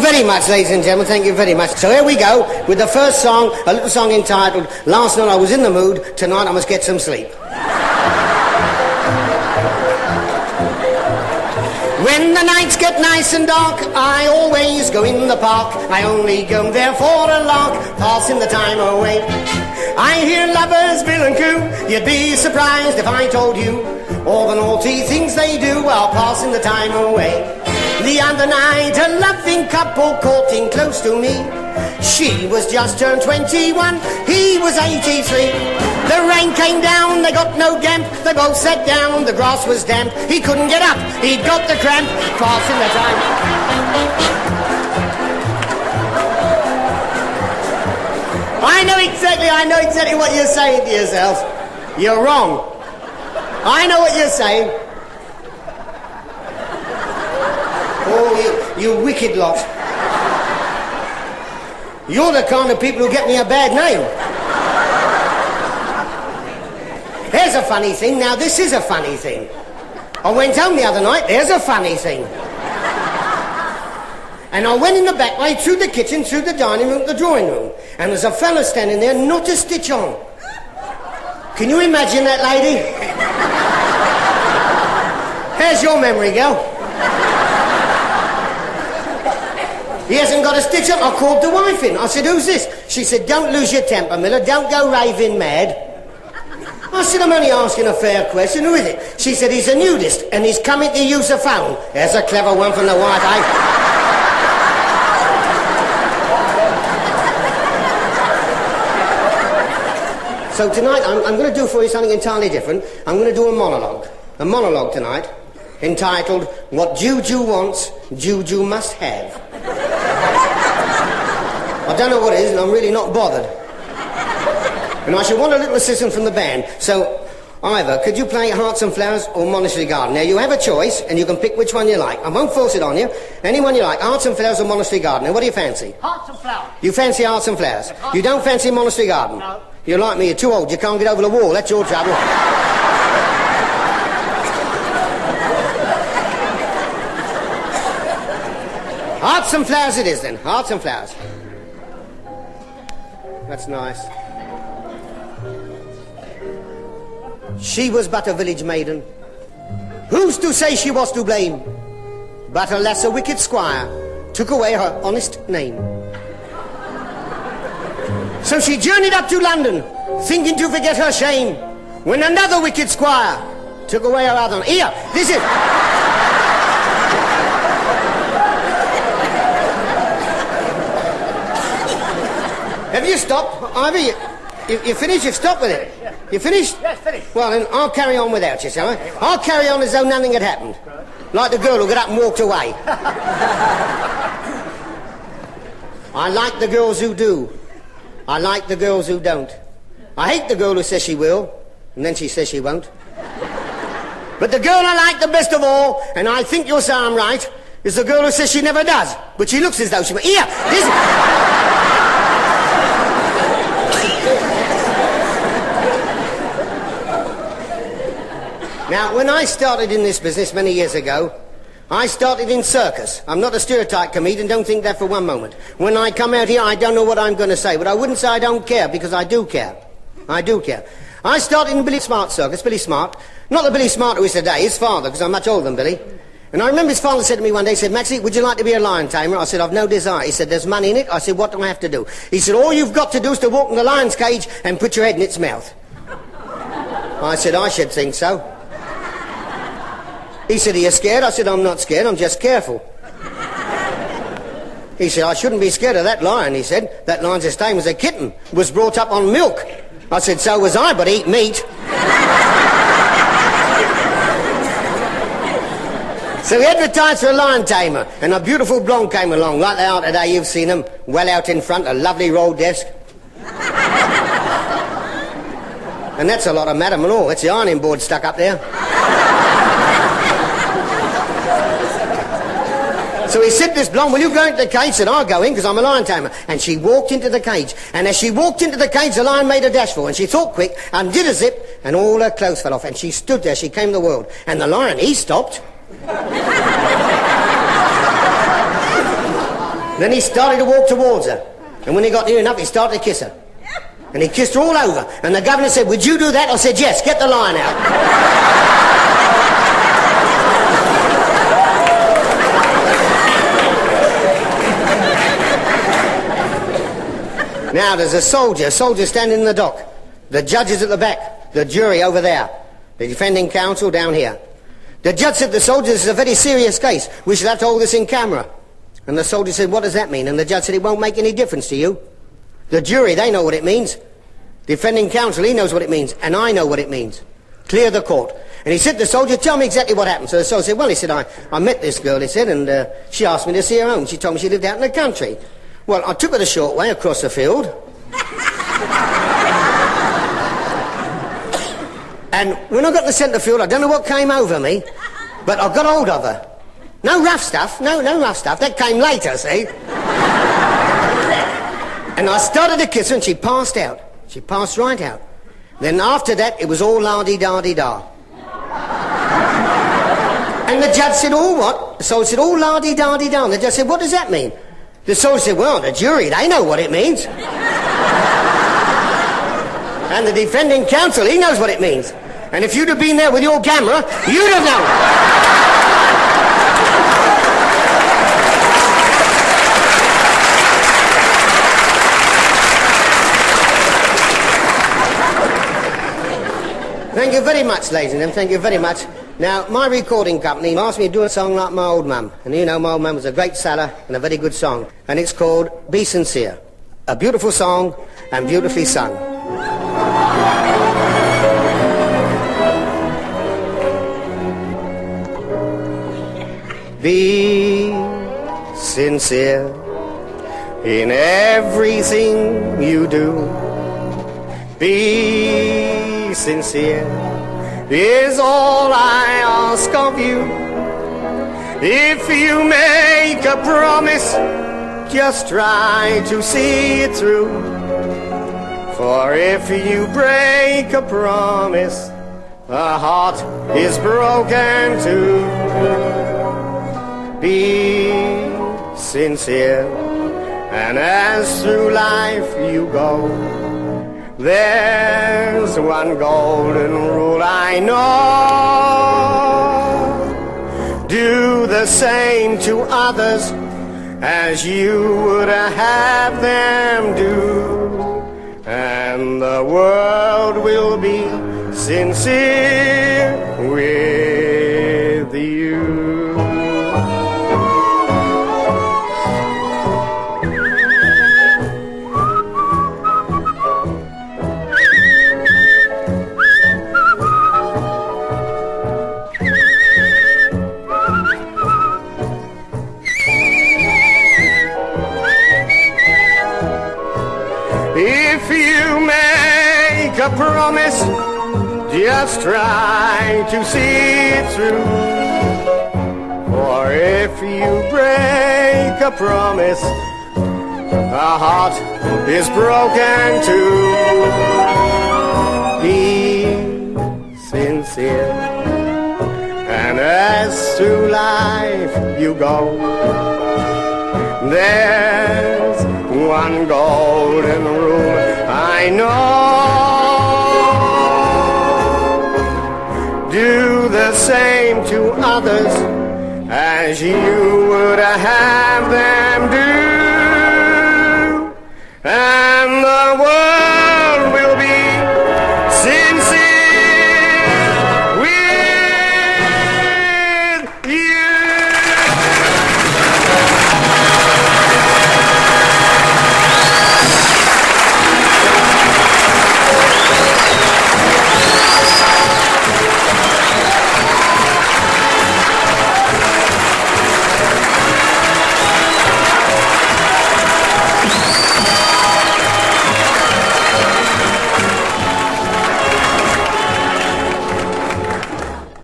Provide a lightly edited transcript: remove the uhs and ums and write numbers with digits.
you very much, ladies and gentlemen, thank you very much. So here we go with the first song, a little song entitled Last Night I Was in the Mood, Tonight I Must Get Some Sleep. When the nights get nice and dark, I always go in the park. I only go there for a lark, passing the time away. I hear lovers bill and coo. You'd be surprised if I told you all the naughty things they do while passing the time away. The other night a loving couple courting close to me. She was just turned 21, he was 83. The rain came down, they got no damp. They both sat down, the grass was damp. He couldn't get up, he'd got the cramp, passing the time. I know exactly what you're saying to yourself. You're wrong. I know what you're saying. Oh, you wicked lot. You're the kind of people who get me a bad name. Here's a funny thing. Now, this is a funny thing. I went home the other night. There's a funny thing. And I went in the back way, through the kitchen, through the dining room, the drawing room. And there's a fella standing there, not a stitch on. Can you imagine that, lady? Here's your memory, girl. He hasn't got a stitch on. I called the wife in. I said, who's this? She said, don't lose your temper, Miller. Don't go raving mad. I said, I'm only asking a fair question. Who is it? She said, he's a nudist and he's coming to use a phone. There's a clever one from the white eye. So tonight, I'm going to do for you something entirely different. I'm going to do a monologue. A monologue tonight entitled, What Juju Wants, Juju Must Have. I don't know what it is and I'm really not bothered. And I should want a little assistance from the band. So, Ivor, could you play Hearts and Flowers or Monastery Garden? Now, you have a choice, and you can pick which one you like. I won't force it on you. Anyone you like, Hearts and Flowers or Monastery Garden. Now, what do you fancy? Hearts and Flowers. You fancy Hearts and Flowers? Yes, you don't fancy Monastery Garden? No. You're like me, you're too old, you can't get over the wall. That's your trouble. Hearts and Flowers it is, then. Hearts and Flowers. That's nice. She was but a village maiden. Who's to say she was to blame? But alas, a wicked squire took away her honest name. So she journeyed up to London, thinking to forget her shame, when another wicked squire took away her other... Here, this is... Have you stopped? Ivor, you finished? You've stopped with it? Yeah. You finished? Yes, finished. Well, then I'll carry on without you, shall I? I'll carry on as though nothing had happened. Like the girl who got up and walked away. I like the girls who do. I like the girls who don't. I hate the girl who says she will, and then she says she won't. But the girl I like the best of all, and I think you'll say I'm right, is the girl who says she never does, but she looks as though she will. Here, this... Now, when I started in this business many years ago, I started in circus. I'm not a stereotype comedian, don't think that for one moment. When I come out here, I don't know what I'm going to say, but I wouldn't say I don't care, because I do care. I do care. I started in Billy Smart's circus, Billy Smart. Not the Billy Smart who is today, his father, because I'm much older than Billy. And I remember his father said to me one day, he said, Maxie, would you like to be a lion tamer? I said, I've no desire. He said, there's money in it. I said, what do I have to do? He said, all you've got to do is to walk in the lion's cage and put your head in its mouth. I said, I should think so. He said, are you scared? I said, I'm not scared, I'm just careful. He said, I shouldn't be scared of that lion, he said. That lion's as tame as a kitten, was brought up on milk. I said, so was I, but eat meat. So we advertised for a lion tamer, and a beautiful blonde came along, like they are today, you've seen them, well out in front, a lovely roll desk. And that's a lot of madam and all, that's the ironing board stuck up there. So he said to this blonde, will you go into the cage? Said, I'll go in because I'm a lion tamer. And she walked into the cage. And as she walked into the cage, the lion made a dash for her. And she thought quick, undid a zip, and all her clothes fell off. And she stood there, she came to the world. And the lion, he stopped. Then he started to walk towards her. And when he got near enough, he started to kiss her. And he kissed her all over. And the governor said, would you do that? I said, yes, get the line out. Now, there's a soldier standing in the dock. The judge is at the back. The jury over there. The defending counsel down here. The judge said to the soldier, this is a very serious case. We should have to hold this in camera. And the soldier said, what does that mean? And the judge said, it won't make any difference to you. The jury, they know what it means. Defending counsel, he knows what it means. And I know what it means. Clear the court. And he said to the soldier, tell me exactly what happened. So the soldier said, well, he said, I met this girl, he said, and she asked me to see her home. She told me she lived out in the country. Well, I took her the short way across the field. And when I got to the centre field, I don't know what came over me, but I got hold of her. No rough stuff, no rough stuff. That came later, see? And I started to kiss her and she passed out. She passed right out. Then after that, it was all la-dee-da-dee-da. And the judge said, oh, what? The soldier said, oh, la-dee-da-dee-da. And the judge said, what does that mean? The soldier said, well, the jury, they know what it means. And the defending counsel, he knows what it means. And if you'd have been there with your camera, you'd have known. Thank you very much, ladies and gentlemen, thank you very much. Now, my recording company asked me to do a song like my old mum. And you know, my old mum was a great seller and a very good song. And it's called Be Sincere. A beautiful song and beautifully sung. Be sincere in everything you do. Be sincere is all I ask of you. If you make a promise, just try to see it through. For if you break a promise, a heart is broken too. Be sincere, and as through life you go, there's one golden rule I know. Do the same to others as you would have them do, and the world will be sincere with you. If you make a promise, just try to see it through. For if you break a promise, a heart is broken too. Be sincere, and as through life you go, there's one golden rule I know. Do the same to others as you would have them do.